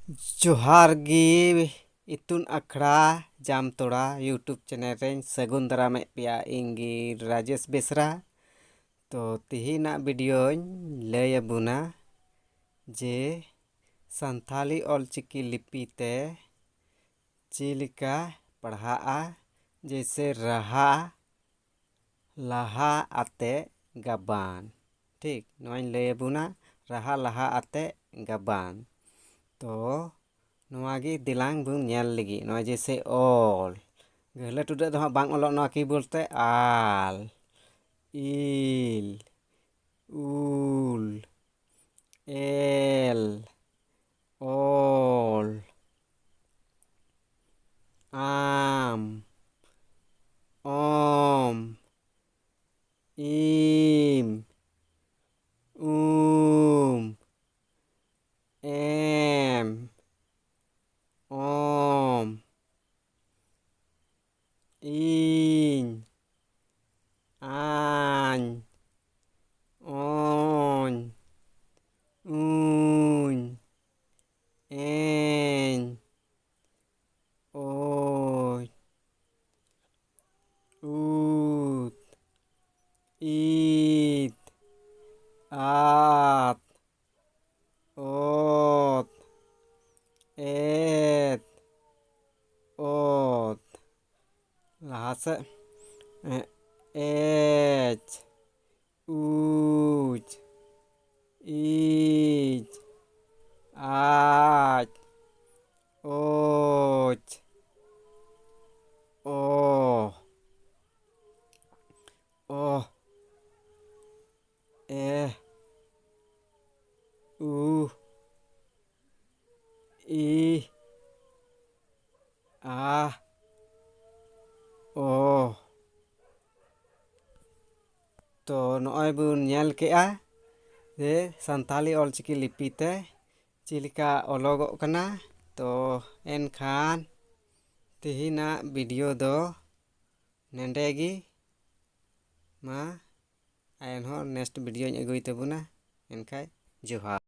जोहार गी इतुन अखड़ा जामतोड़ा YouTube channel रें सगुन दाराम पेया इंगी राजेश बेसरा। तो तिहिना वीडियो लय अबुना जे संथाली ऑलचिकी लिपि ते चिलिका पढ़ा जैसे रहा लहा आते गबान। ठीक नोइन लय अबुना रहा लहा आते गबान। तो नोआगी दिलांग बुन नेल लगी नोआ जैसे ऑल गहला टुडा दो बांग ऑलोग नोआ की बोलते आल इल उल एल ऑल आम ओम इम एम ओम इन आन ओन ऊन एन ओय ऊत ईत आत ओत एत ओत लहा से एच ऊच ईच आच ओच ओ ओ ए ऊ ई आ ओ। तो नॉय बुन नेल केआ जे संथाली ऑलचिकी लिपि ते चिलिका ओलोगो कना। तो एनखान तिहिना वीडियो दो नेंडेगी मा एनहो नेक्स्ट वीडियो अगुई तबुना एनखाय जोहार।